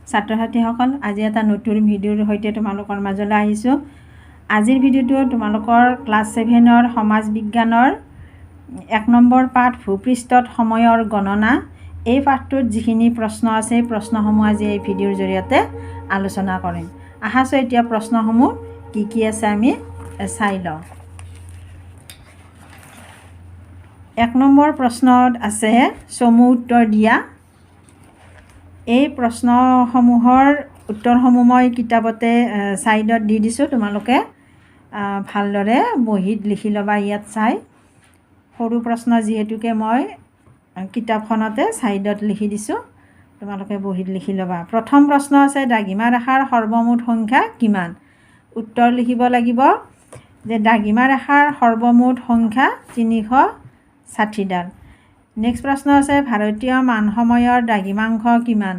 ছাত্ৰ ছাত্ৰীসকল, আজি এটা নতুন ভিডিঅ'ৰ সৈতে তোমালোকৰ মাজলৈ আহিছোঁ। আজিৰ ভিডিঅ'টো তোমালোকৰ ক্লাছ 7ৰ সমাজ বিজ্ঞানৰ 1 নম্বৰ পাঠ ভূপৃষ্ঠত সময়ৰ গণনা। এই পাঠটোত যিখিনি প্ৰশ্ন আছে এই প্ৰশ্নসমূহ আজি এই ভিডিঅ'ৰ জৰিয়তে আলোচনা কৰিম। আহাছো এতিয়া প্ৰশ্নসমূহ কি আছে আমি চাই লওঁ। 1 নম্বৰ প্ৰশ্নত আছে চমু উত্তৰ দিয়া। এই প্ৰশ্নসমূহৰ উত্তৰসমূহ মই কিতাপতে ছাইডত দি দিছোঁ, তোমালোকে ভালদৰে বহীত লিখি ল'বা। ইয়াত চাই সৰু প্ৰশ্ন যিহেতুকে মই কিতাপখনতে ছাইডত লিখি দিছোঁ, তোমালোকে বহীত লিখি ল'বা। প্ৰথম প্ৰশ্ন আছে দ্ৰাঘিমা ৰেখাৰ সৰ্বমুঠ সংখ্যা কিমান? উত্তৰ লিখিব লাগিব যে দ্ৰাঘিমা ৰেখাৰ সৰ্বমুঠ সংখ্যা 360ডাল। নেক্সট প্ৰশ্ন আছে ভাৰতীয় মান সময়ৰ দ্ৰাঘিমাংশ কিমান?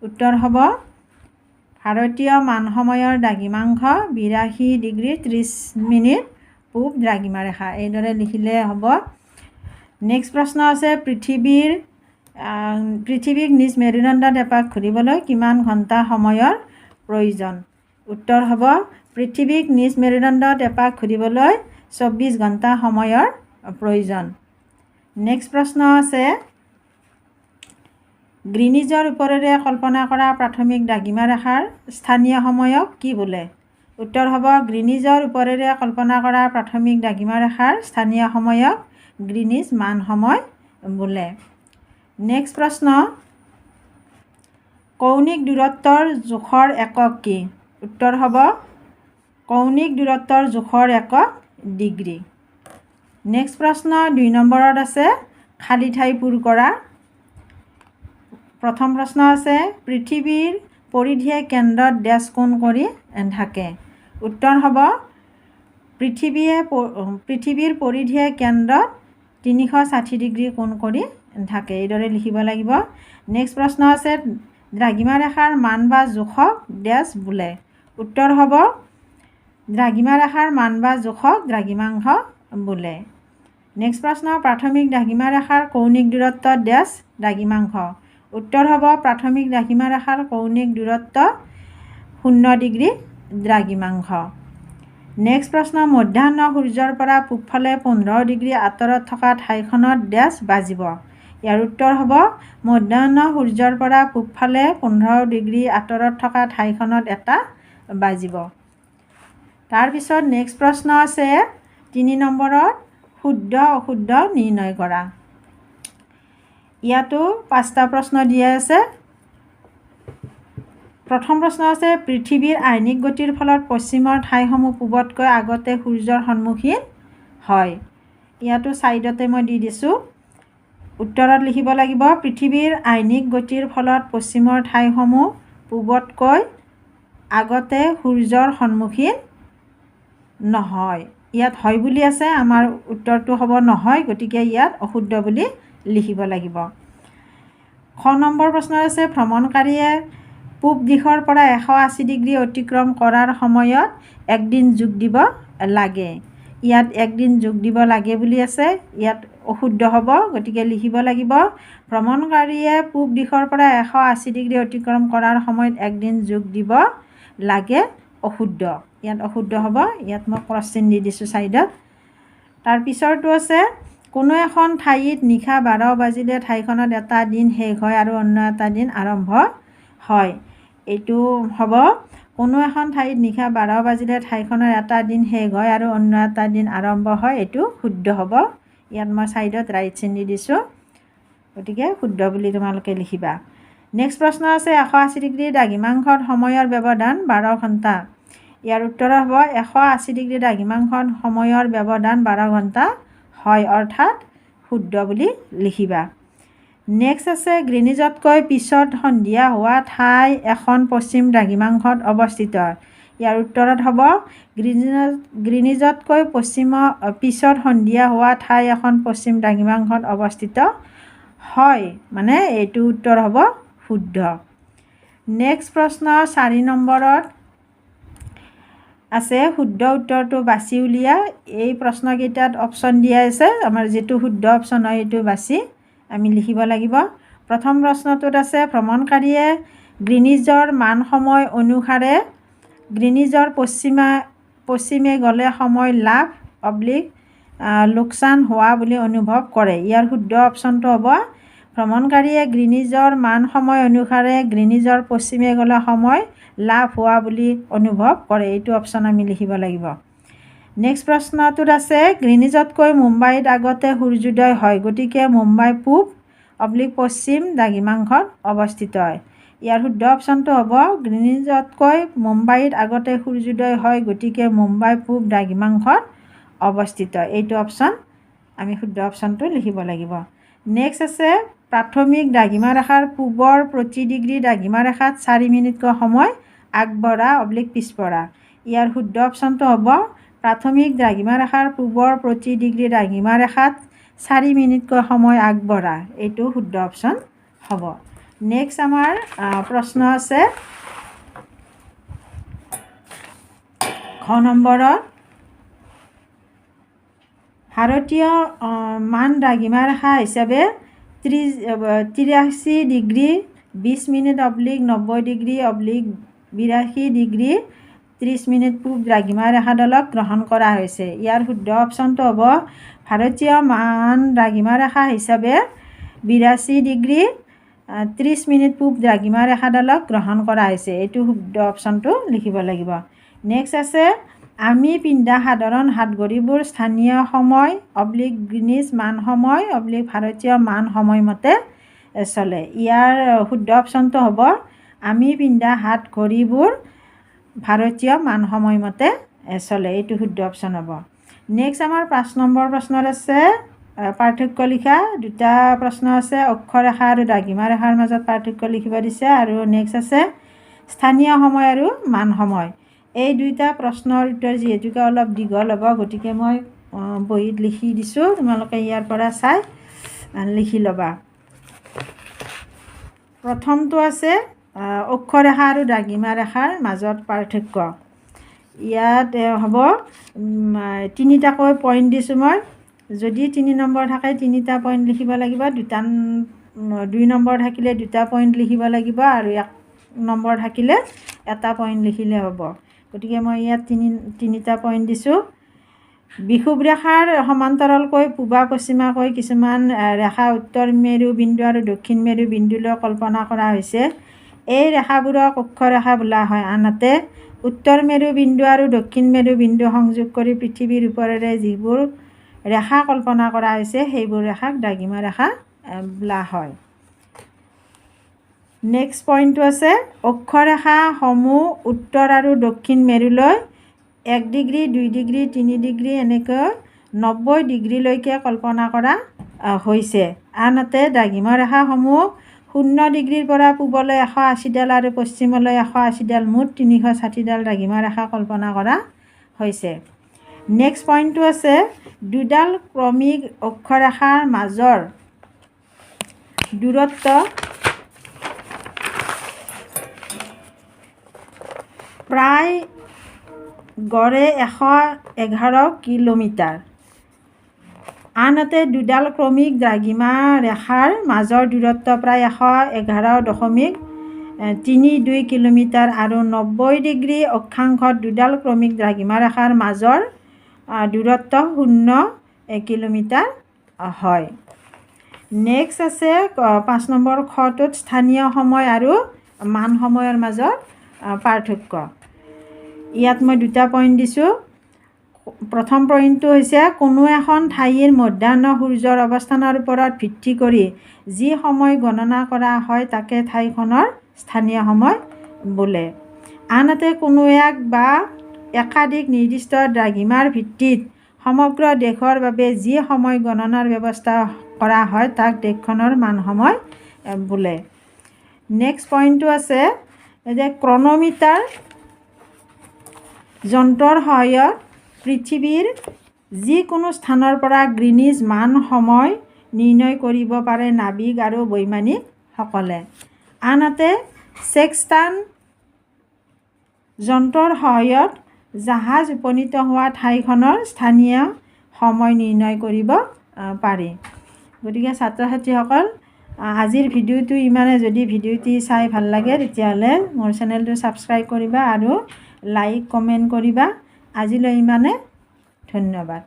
উত্তৰ হ'ব ভাৰতীয় মান সময়ৰ দ্ৰাঘিমাংশ 82 ডিগ্ৰী 30 মিনিট পূব দ্ৰাঘিমা ৰেখা। এইদৰে লিখিলে হ'ব। নেক্সট প্ৰশ্ন আছে পৃথিৱীক নিজ মেৰুদণ্ডত এপাক ঘূৰিবলৈ কিমান ঘণ্টা সময়ৰ প্ৰয়োজন? উত্তৰ হ'ব পৃথিৱীক নিজ মেৰুদণ্ডত এপাক ঘূৰিবলৈ 24 ঘণ্টা সময়ৰ প্ৰয়োজন। নেক্সট প্ৰশ্ন আছে গ্ৰীনিজৰ ওপৰেৰে কল্পনা কৰা প্ৰাথমিক দ্ৰাঘিমা ৰেখাৰ স্থানীয় সময়ক কি বোলে? উত্তৰ হ'ব গ্ৰীনিজৰ ওপৰেৰে কল্পনা কৰা প্ৰাথমিক দ্ৰাঘিমা ৰেখাৰ স্থানীয় সময়ক গ্ৰীনিজ মান সময় বোলে। নেক্সট প্ৰশ্ন কৌণিক দূৰত্বৰ জোখৰ একক কি? উত্তৰ হ'ব কৌণিক দূৰত্বৰ জোখৰ একক ডিগ্ৰী। নেক্সট প্ৰশ্ন 2 নম্বৰত আছে খালী ঠাই পূৰ কৰা। প্ৰথম প্ৰশ্ন আছে পৃথিৱীৰ পৰিধিয়ে কেন্দ্ৰত ডেছ কোণ কৰি থাকে। উত্তৰ হ'ব পৃথিৱীৰ পৰিধিয়ে কেন্দ্ৰত 360 ডিগ্ৰী কোণ কৰি থাকে। এইদৰে লিখিব লাগিব। নেক্সট প্ৰশ্ন আছে দ্ৰাঘিমা ৰেখাৰ মান বা জোখক ডেছ বোলে। উত্তৰ হ'ব দ্ৰাঘিমা ৰেখাৰ মান বা জোখক দ্ৰাঘিমাংশ বোলে। নেক্সট প্ৰশ্ন প্ৰাথমিক দ্ৰাঘিমা ৰেখাৰ কৌণিক দূৰত্ব ডেছ দ্ৰাঘিমাংশ। উত্তৰ হ'ব প্ৰাথমিক দ্ৰাঘিমা ৰেখাৰ কৌণিক দূৰত্ব 0 ডিগ্ৰী দ্ৰাঘিমাংশ। নেক্সট প্ৰশ্ন মধ্যাহ্ন সূৰ্যৰ পৰা পূবফালে 15 ডিগ্ৰী আঁতৰত থকা ঠাইখনত ডেছ বাজিব। ইয়াৰ উত্তৰ হ'ব মধ্যাহ্ন সূৰ্যৰ পৰা পূবফালে 15 ডিগ্ৰী আঁতৰত থকা ঠাইখনত এটা বাজিব। তাৰপিছত নেক্সট প্ৰশ্ন আছে 3 নম্বৰত শুদ্ধ অশুদ্ধ নিৰ্ণয় কৰা। ইয়াতো 5টা প্ৰশ্ন দিয়া আছে। প্ৰথম প্ৰশ্ন আছে পৃথিৱীৰ আইনিক গতিৰ ফলত পশ্চিমৰ ঠাইসমূহ পূবতকৈ আগতে সূৰ্যৰ সন্মুখীন হয়। ইয়াতো ছাইডতে মই দি দিছোঁ। উত্তৰত লিখিব লাগিব পৃথিৱীৰ আইনিক গতিৰ ফলত পশ্চিমৰ ঠাইসমূহ পূবতকৈ আগতে সূৰ্যৰ সন্মুখীন নহয়। ইয়াত হয় বুলি আছে, আমাৰ উত্তৰটো হ'ব নহয়, গতিকে ইয়াত অশুদ্ধ বুলি লিখিব লাগিব। খ নম্বৰ প্ৰশ্ন আছে ভ্ৰমণকাৰীয়ে পূব দিশৰ পৰা 180 ডিগ্ৰী অতিক্ৰম কৰাৰ সময়ত 1 দিন যোগ দিব লাগে। ইয়াত 1 দিন যোগ দিব লাগে বুলি আছে, ইয়াত অশুদ্ধ হ'ব, গতিকে লিখিব লাগিব ভ্ৰমণকাৰীয়ে পূব দিশৰ পৰা 180 ডিগ্ৰী অতিক্ৰম কৰাৰ সময়ত 1 দিন যোগ দিব লাগে, অশুদ্ধ। ইয়াত অশুদ্ধ হ'ব, ইয়াত মই ক্ৰছ চিন দি দিছোঁ ছাইডত। তাৰপিছৰটো আছে কোনো এখন ঠাইত নিশা 12 বাজিলে ঠাইখনত এটা দিন শেষ হয় আৰু অন্য এটা দিন আৰম্ভ হয়। এইটো হ'ব কোনো এখন ঠাইত নিশা 12 বাজিলে ঠাইখনৰ এটা দিন শেষ হয় আৰু অন্য এটা দিন আৰম্ভ হয়। এইটো শুদ্ধ হ'ব। ইয়াত মই ছাইডত ৰাইট চিন দি দিছোঁ, গতিকে শুদ্ধ বুলি তোমালোকে লিখিবা। নেক্সট প্ৰশ্ন আছে 180 ডিগ্ৰী দ্ৰাঘিমাংশত সময়ৰ ব্যৱধান 12 ঘণ্টা। ইয়াৰ উত্তৰ হ'ব 180 ডিগ্ৰী দ্ৰাঘিমাংশত সময়ৰ ব্যৱধান 12 ঘণ্টা হয়, অৰ্থাৎ শুদ্ধ বুলি লিখিবা। নেক্সট আছে গ্ৰীনিজতকৈ পিছত সন্ধিয়া হোৱা ঠাই এখন পশ্চিম দ্ৰাঘিমাংশত অৱস্থিত। ইয়াৰ উত্তৰত হ'ব গ্ৰীনিজতকৈ পিছত সন্ধিয়া হোৱা ঠাই এখন পশ্চিম দ্ৰাঘিমাংশত অৱস্থিত হয়, মানে এইটো উত্তৰ হ'ব শুদ্ধ। নেক্সট প্ৰশ্ন 4 নম্বৰত আছে শুদ্ধ উত্তৰটো বাছি উলিয়া। এই প্ৰশ্নকেইটাত অপশ্যন দিয়া আছে, আমাৰ যিটো শুদ্ধ অপশ্যন হয় সেইটো বাছি আমি লিখিব লাগিব। প্ৰথম প্ৰশ্নটোত আছে ভ্ৰমণকাৰীয়ে গ্ৰীনিজৰ মান সময় অনুসাৰে গ্ৰীনিজৰ পশ্চিমে গ'লে সময় লাভ লোকচান হোৱা বুলি অনুভৱ কৰে। ইয়াৰ শুদ্ধ অপশ্যনটো হ'ব ভ্ৰমণকাৰীয়ে গ্ৰীনিজৰ মান সময় অনুসাৰে গ্ৰীনিজৰ পশ্চিমে গ'লে সময় লাভ হোৱা বুলি অনুভৱ কৰে। এইটো অপশ্যন আমি লিখিব লাগিব। নেক্সট প্ৰশ্নটোত আছে গ্ৰীনিজতকৈ মুম্বাইত আগতে সূৰ্যোদয় হয়, গতিকে মুম্বাই পূব পশ্চিম দ্ৰাঘিমাংশত অৱস্থিত হয়। ইয়াৰ শুদ্ধ অপশ্যনটো হ'ব গ্ৰীনিজতকৈ মুম্বাইত আগতে সূৰ্যোদয় হয়, গতিকে মুম্বাই পূব দ্ৰাঘিমাংশত অৱস্থিত। এইটো অপশ্যন আমি শুদ্ধ অপশ্যনটো লিখিব লাগিব। নেক্সট আছে প্ৰাথমিক দ্ৰাঘিমাৰেখাৰ পূবৰ প্ৰতি ডিগ্ৰী দ্ৰাঘিমাৰেখাত 4 মিনিটকৈ সময় আগবঢ়া পিছপৰা। ইয়াৰ শুদ্ধ অপশ্যনটো হ'ব প্ৰাথমিক দ্ৰাঘিমাৰেখাৰ পূবৰ প্ৰতি ডিগ্ৰী দ্ৰাঘিমাৰেখাত 4 মিনিটকৈ সময় আগবঢ়া। এইটো শুদ্ধ অপশ্যন হ'ব। নেক্সট আমাৰ প্ৰশ্ন আছে খ নম্বৰত ভাৰতীয় মান দ্ৰাঘিমাৰেখা হিচাপে 83 degree 20 minute /90 degree /82 degree 30 minute পূব দ্ৰাঘিমাৰেখাডালক গ্ৰহণ কৰা হৈছে। ইয়াৰ শুদ্ধ অপশ্যনটো হ'ব ভাৰতীয় মান দ্ৰাঘিমাৰেখা হিচাপে 82 ডিগ্ৰী 30 মিনিট পূব দ্ৰাঘিমাৰেখাডালক গ্ৰহণ কৰা হৈছে। এইটো শুদ্ধ অপশ্যনটো লিখিব লাগিব। নেক্সট আছে আমি পিন্ধা সাধাৰণ হাতঘড়ীবোৰ স্থানীয় সময় গ্ৰীনিজ মান সময় ভাৰতীয় মান সময়মতে চলে। ইয়াৰ শুদ্ধ অপশ্যনটো হ'ব আমি পিন্ধা হাতঘড়ীবোৰ ভাৰতীয় মান সময়মতে চলে। এইটো শুদ্ধ অপশ্যন হ'ব। নেক্সট আমাৰ 5 নম্বৰ প্ৰশ্নত আছে পাৰ্থক্য লিখা। দুটা প্ৰশ্ন আছে অক্ষৰেখা আৰু দ্ৰাঘিমাৰেখাৰ মাজত পাৰ্থক্য লিখিব দিছে, আৰু নেক্সট আছে স্থানীয় সময় আৰু মান সময়। এই দুইটা প্ৰশ্নৰ উত্তৰ যিহেতুকে অলপ দীঘল হ'ব, গতিকে মই বহীত লিখি দিছোঁ, তোমালোকে ইয়াৰ পৰা চাই লিখি ল'বা। প্ৰথমটো আছে অক্ষৰেখা আৰু দ্ৰাঘিমাৰেখাৰ মাজত পাৰ্থক্য। ইয়াত হ'ব 3টাকৈ পইণ্ট দিছোঁ মই। যদি 3 নম্বৰ থাকে 3টা পইণ্ট লিখিব লাগিব, 2 নম্বৰ থাকিলে 2টা পইণ্ট লিখিব লাগিব, আৰু 1 নম্বৰ থাকিলে 1টা পইণ্ট লিখিলে হ'ব। গতিকে মই ইয়াত 3টা পইণ্ট দিছোঁ। বিষুৱ ৰেখাৰ সমান্তৰালকৈ পূবা পশ্চিমাকৈ কিছুমান ৰেখা উত্তৰ মেৰু বিন্দু আৰু দক্ষিণ মেৰু বিন্দুলৈ কল্পনা কৰা হৈছে। এই ৰেখাবোৰক অক্ষৰেখা বোলা হয়। আনহাতে উত্তৰ মেৰু বিন্দু আৰু দক্ষিণ মেৰু বিন্দু সংযোগ কৰি পৃথিৱীৰ ওপৰেৰে যিবোৰ ৰেখা কল্পনা কৰা হৈছে সেইবোৰ ৰেখাক দ্ৰাঘিমাৰেখা বোলা হয়। নেক্সট পইণ্টটো আছে অক্ষৰেখাসমূহ উত্তৰ আৰু দক্ষিণ মেৰুলৈ 1 ডিগ্ৰী 2 ডিগ্ৰী 3 ডিগ্ৰী এনেকৈ 90 ডিগ্ৰীলৈকে কল্পনা কৰা হৈছে। আনহাতে দ্ৰাঘিমাৰেখাসমূহ 0 ডিগ্ৰীৰ পৰা পূবলৈ 180ডাল আৰু পশ্চিমলৈ 180ডাল মুঠ 360ডাল দ্ৰাঘিমাৰেখা কল্পনা কৰা হৈছে। নেক্সট পইণ্টটো আছে দুডাল ক্ৰমিক অক্ষৰেখাৰ মাজৰ দূৰত্ব প্ৰায় গড়ে 111 কিলোমিটাৰ। আনহাতে দুডাল ক্ৰমিক দ্ৰাঘিমা ৰেখাৰ মাজৰ দূৰত্ব প্ৰায় 111.32 কিলোমিটাৰ, আৰু 90 ডিগ্ৰী অক্ষাংশত দুডাল ক্ৰমিক দ্ৰাঘিমা ৰেখাৰ মাজৰ দূৰত্ব 0 কিলোমিটাৰ হয়। নেক্সট আছে 5 নম্বৰ খটোত স্থানীয় সময় আৰু মান সময়ৰ মাজত পাৰ্থক্য। ইয়াত মই 2টা পইণ্ট দিছোঁ। প্ৰথম পইণ্টটো হৈছে কোনো এখন ঠাইৰ মধ্যাহ্ন সূৰ্যৰ অৱস্থানৰ ওপৰত ভিত্তি কৰি যি সময় গণনা কৰা হয় তাকে ঠাইখনৰ স্থানীয় সময় বোলে। আনহাতে কোনো এক বা একাধিক নিৰ্দিষ্ট দ্ৰাঘিমাৰ ভিত্তিত সমগ্ৰ দেশৰ বাবে যি সময় গণনাৰ ব্যৱস্থা কৰা হয় তাক দেশখনৰ মান সময় বোলে। নেক্সট পইণ্টটো আছে যে ক্ৰন'মিটাৰ যন্ত্ৰৰ সহায়ত পৃথিৱীৰ যিকোনো স্থানৰ পৰা গ্ৰীনিজ মান সময় নিৰ্ণয় কৰিব পাৰে নাবিক আৰু বৈমানিকসকলে। আনহাতে ছেক্সটান যন্ত্ৰৰ সহায়ত জাহাজ উপনীত হোৱা ঠাইখনৰ স্থানীয় সময় নিৰ্ণয় কৰিব পাৰি। গতিকে ছাত্ৰ ছাত্ৰীসকল আজিৰ ভিডিঅ'টো ইমানে। যদি ভিডিঅ'টি চাই ভাল লাগে তেতিয়াহ'লে মোৰ চেনেলটো ছাবস্ক্ৰাইব কৰিবা আৰু লাইক কমেণ্ট কৰিবা। আজিলৈ ইমানে, ধন্যবাদ।